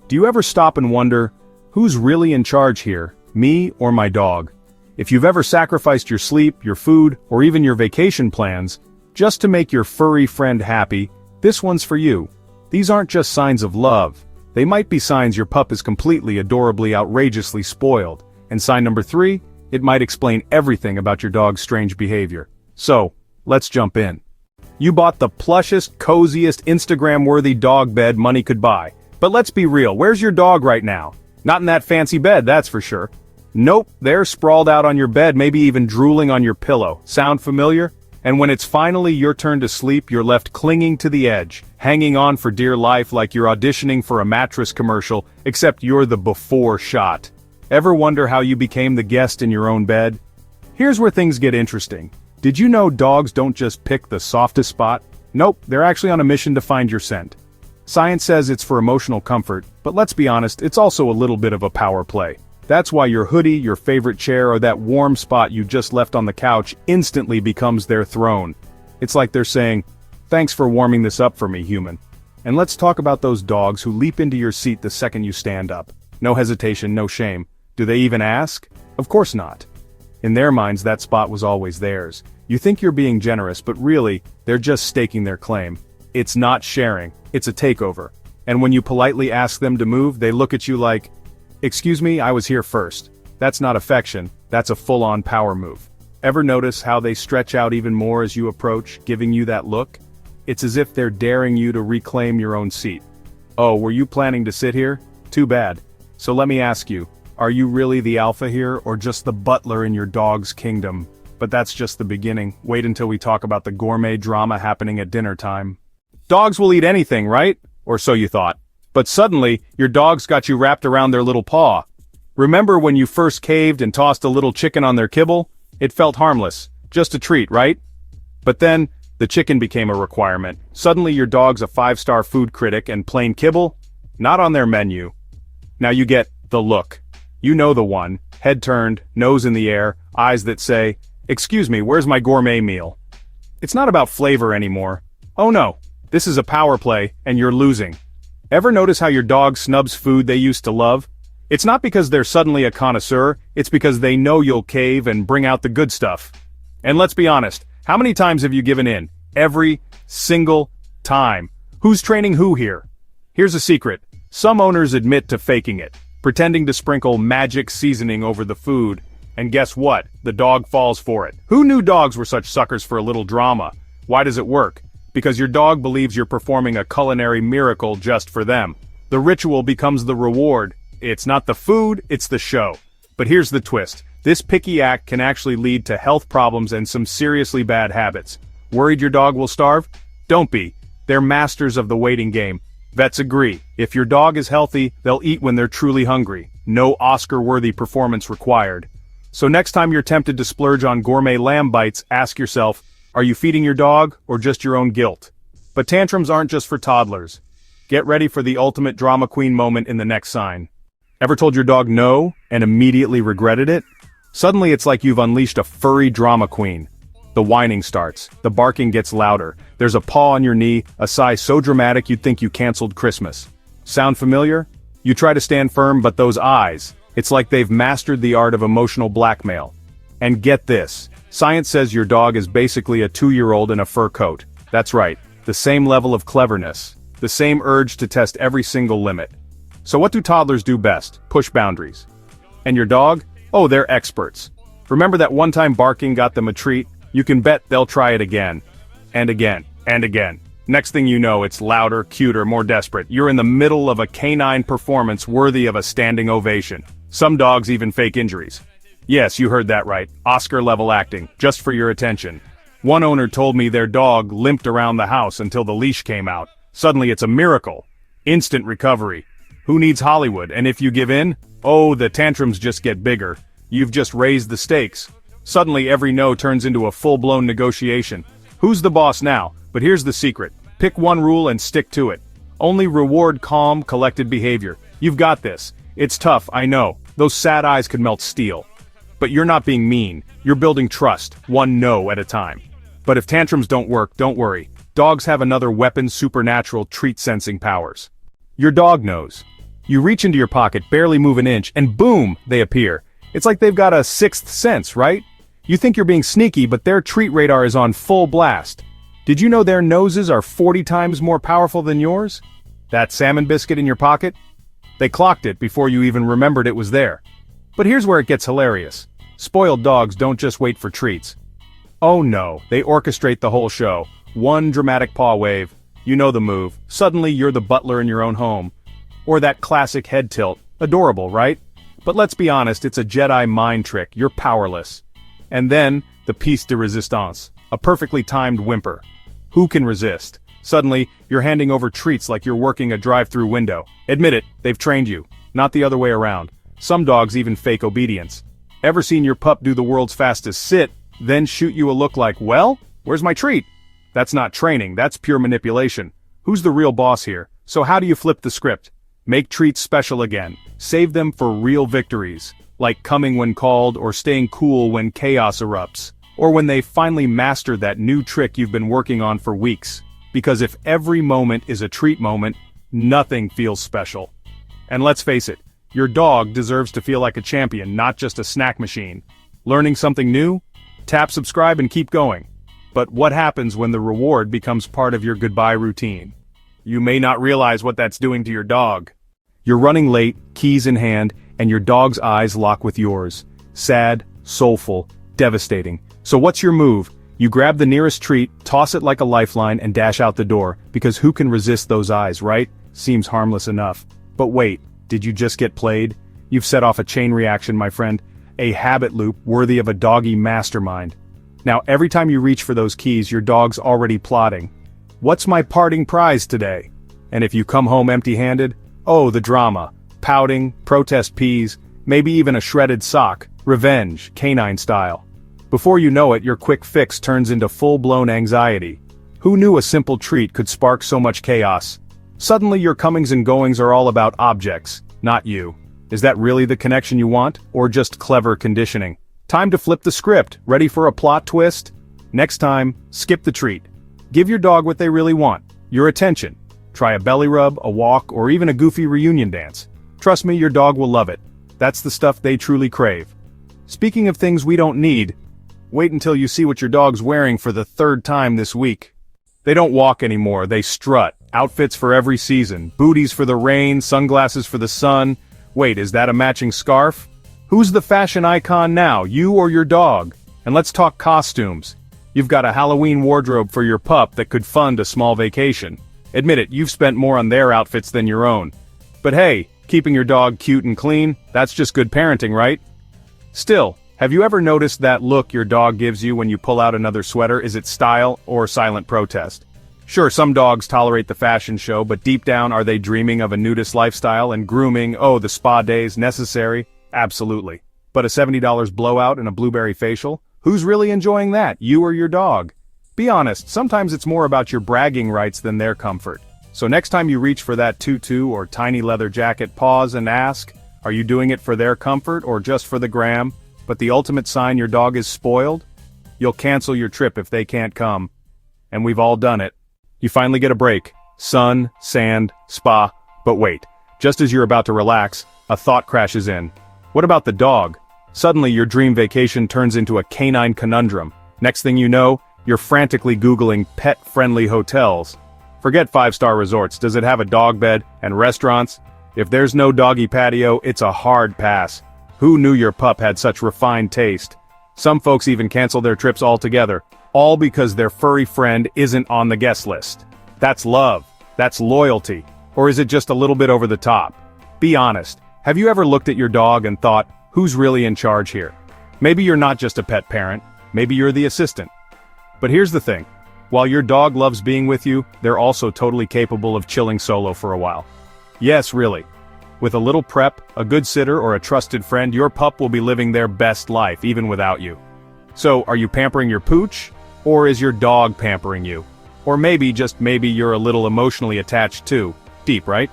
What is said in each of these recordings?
Do you ever stop and wonder, who's really in charge here, me or my dog? If you've ever sacrificed your sleep, your food, or even your vacation plans, just to make your furry friend happy, this one's for you. These aren't just signs of love. They might be signs your pup is completely, adorably, outrageously spoiled. And sign number 3, it might explain everything about your dog's strange behavior. So, let's jump in. You bought the plushest, coziest, Instagram-worthy dog bed money could buy. But let's be real, where's your dog right now? Not in that fancy bed, that's for sure. Nope, they're sprawled out on your bed, maybe even drooling on your pillow. Sound familiar? And when it's finally your turn to sleep, you're left clinging to the edge, hanging on for dear life like you're auditioning for a mattress commercial, except you're the before shot. Ever wonder how you became the guest in your own bed? Here's where things get interesting. Did you know dogs don't just pick the softest spot? Nope, they're actually on a mission to find your scent. Science says it's for emotional comfort, but let's be honest, it's also a little bit of a power play. That's why your hoodie, your favorite chair, or that warm spot you just left on the couch instantly becomes their throne. It's like they're saying, thanks for warming this up for me, human. And let's talk about those dogs who leap into your seat the second you stand up. No hesitation, no shame. Do they even ask? Of course not. In their minds, that spot was always theirs. You think you're being generous, but really, they're just staking their claim. It's not sharing, it's a takeover. And when you politely ask them to move, they look at you like, excuse me, I was here first. That's not affection, that's a full-on power move. Ever notice how they stretch out even more as you approach, giving you that look? It's as if they're daring you to reclaim your own seat. Oh, were you planning to sit here? Too bad. So let me ask you, are you really the alpha here, or just the butler in your dog's kingdom? But that's just the beginning. Wait until we talk about the gourmet drama happening at dinner time. Dogs will eat anything, right? Or so you thought. But suddenly, your dog's got you wrapped around their little paw. Remember when you first caved and tossed a little chicken on their kibble? It felt harmless. Just a treat, right? But then, the chicken became a requirement. Suddenly your dog's a 5-star food critic and plain kibble? Not on their menu. Now you get the look. You know the one. Head turned, nose in the air, eyes that say, excuse me, where's my gourmet meal? It's not about flavor anymore. Oh no. This is a power play, and you're losing. Ever notice how your dog snubs food they used to love? It's not because they're suddenly a connoisseur, it's because they know you'll cave and bring out the good stuff. And let's be honest, how many times have you given in? Every single time. Who's training who here? Here's a secret. Some owners admit to faking it, pretending to sprinkle magic seasoning over the food. And guess what? The dog falls for it. Who knew dogs were such suckers for a little drama? Why does it work? Because your dog believes you're performing a culinary miracle just for them. The ritual becomes the reward. It's not the food, it's the show. But here's the twist. This picky act can actually lead to health problems and some seriously bad habits. Worried your dog will starve? Don't be. They're masters of the waiting game. Vets agree. If your dog is healthy, they'll eat when they're truly hungry. No Oscar-worthy performance required. So next time you're tempted to splurge on gourmet lamb bites, ask yourself, are you feeding your dog, or just your own guilt? But tantrums aren't just for toddlers. Get ready for the ultimate drama queen moment in the next sign. Ever told your dog no, and immediately regretted it? Suddenly it's like you've unleashed a furry drama queen. The whining starts, the barking gets louder, there's a paw on your knee, a sigh so dramatic you'd think you canceled Christmas. Sound familiar? You try to stand firm, but those eyes, it's like they've mastered the art of emotional blackmail. And get this. Science says your dog is basically a 2-year-old in a fur coat. That's right, the same level of cleverness, the same urge to test every single limit. So what do toddlers do best? Push boundaries. And your dog? Oh, they're experts. Remember that one time barking got them a treat? You can bet they'll try it again. And again. And again. Next thing you know, it's louder, cuter, more desperate. You're in the middle of a canine performance worthy of a standing ovation. Some dogs even fake injuries. Yes, you heard that right. Oscar-level acting, just for your attention. One owner told me their dog limped around the house until the leash came out. Suddenly it's a miracle. Instant recovery. Who needs Hollywood? And if you give in, oh, the tantrums just get bigger. You've just raised the stakes. Suddenly every no turns into a full-blown negotiation. Who's the boss now? But here's the secret. Pick one rule and stick to it. Only reward calm, collected behavior. You've got this. It's tough, I know. Those sad eyes could melt steel. But you're not being mean. You're building trust, one no at a time. But if tantrums don't work, don't worry. Dogs have another weapon, supernatural treat-sensing powers. Your dog knows. You reach into your pocket, barely move an inch, and boom, they appear. It's like they've got a sixth sense, right? You think you're being sneaky, but their treat radar is on full blast. Did you know their noses are 40 times more powerful than yours? That salmon biscuit in your pocket? They clocked it before you even remembered it was there. But here's where it gets hilarious. Spoiled dogs don't just wait for treats. Oh no, they orchestrate the whole show. One dramatic paw wave. You know the move. Suddenly you're the butler in your own home. Or that classic head tilt. Adorable, right? But let's be honest, it's a Jedi mind trick. You're powerless. And then, the piece de resistance. A perfectly timed whimper. Who can resist? Suddenly, you're handing over treats like you're working a drive-through window. Admit it, they've trained you. Not the other way around. Some dogs even fake obedience. Ever seen your pup do the world's fastest sit, then shoot you a look like, well, where's my treat? That's not training, that's pure manipulation. Who's the real boss here? So how do you flip the script? Make treats special again. Save them for real victories, like coming when called or staying cool when chaos erupts, or when they finally master that new trick you've been working on for weeks. Because if every moment is a treat moment, nothing feels special. And let's face it, your dog deserves to feel like a champion, not just a snack machine. Learning something new? Tap subscribe and keep going. But what happens when the reward becomes part of your goodbye routine? You may not realize what that's doing to your dog. You're running late, keys in hand, and your dog's eyes lock with yours. Sad, soulful, devastating. So what's your move? You grab the nearest treat, toss it like a lifeline, and dash out the door, because who can resist those eyes, right? Seems harmless enough. But wait, did you just get played? You've set off a chain reaction, my friend. A habit loop worthy of a doggy mastermind. Now every time you reach for those keys, your dog's already plotting. What's my parting prize today? And if you come home empty-handed, oh, the drama. Pouting, protest peas, maybe even a shredded sock. Revenge, canine style. Before you know it, your quick fix turns into full-blown anxiety. Who knew a simple treat could spark so much chaos? Suddenly your comings and goings are all about objects, not you. Is that really the connection you want, or just clever conditioning? Time to flip the script. Ready for a plot twist? Next time, skip the treat. Give your dog what they really want, your attention. Try a belly rub, a walk, or even a goofy reunion dance. Trust me, your dog will love it. That's the stuff they truly crave. Speaking of things we don't need, wait until you see what your dog's wearing for the third time this week. They don't walk anymore, they strut. Outfits for every season. Booties for the rain, sunglasses for the sun. Wait, is that a matching scarf? Who's the fashion icon now, you or your dog? And let's talk costumes. You've got a Halloween wardrobe for your pup that could fund a small vacation. Admit it, you've spent more on their outfits than your own. But hey, keeping your dog cute and clean, that's just good parenting, right? Still, have you ever noticed that look your dog gives you when you pull out another sweater? Is it style or silent protest? Sure, some dogs tolerate the fashion show, but deep down are they dreaming of a nudist lifestyle and grooming, oh, the spa days, necessary? Absolutely. But a $70 blowout and a blueberry facial? Who's really enjoying that, you or your dog? Be honest, sometimes it's more about your bragging rights than their comfort. So next time you reach for that tutu or tiny leather jacket, pause and ask, are you doing it for their comfort or just for the gram? But the ultimate sign your dog is spoiled? You'll cancel your trip if they can't come. And we've all done it. You finally get a break. Sun, sand, spa. But wait, just as you're about to relax, a thought crashes in. What about the dog? Suddenly your dream vacation turns into a canine conundrum. Next thing you know, you're frantically Googling pet-friendly hotels. Forget 5-star resorts, does it have a dog bed and restaurants? If there's no doggy patio, it's a hard pass. Who knew your pup had such refined taste? Some folks even cancel their trips altogether, all because their furry friend isn't on the guest list. That's love, that's loyalty, or is it just a little bit over the top? Be honest, have you ever looked at your dog and thought, who's really in charge here? Maybe you're not just a pet parent, maybe you're the assistant. But here's the thing, while your dog loves being with you, they're also totally capable of chilling solo for a while. Yes, really. With a little prep, a good sitter, or a trusted friend, your pup will be living their best life, even without you. So, are you pampering your pooch? Or is your dog pampering you? Or maybe, just maybe, you're a little emotionally attached too. Deep, right?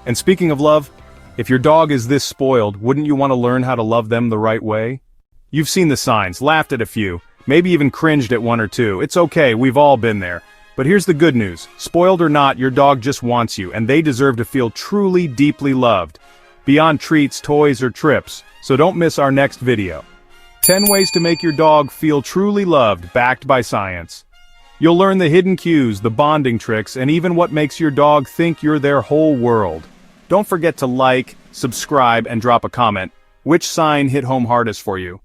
And speaking of love, if your dog is this spoiled, wouldn't you want to learn how to love them the right way? You've seen the signs, laughed at a few, maybe even cringed at one or two. It's okay, we've all been there. But here's the good news. Spoiled or not, your dog just wants you, and they deserve to feel truly, deeply loved. Beyond treats, toys, or trips, so don't miss our next video. 10 ways to make your dog feel truly loved, backed by science. You'll learn the hidden cues, the bonding tricks, and even what makes your dog think you're their whole world. Don't forget to like, subscribe, and drop a comment. Which sign hit home hardest for you?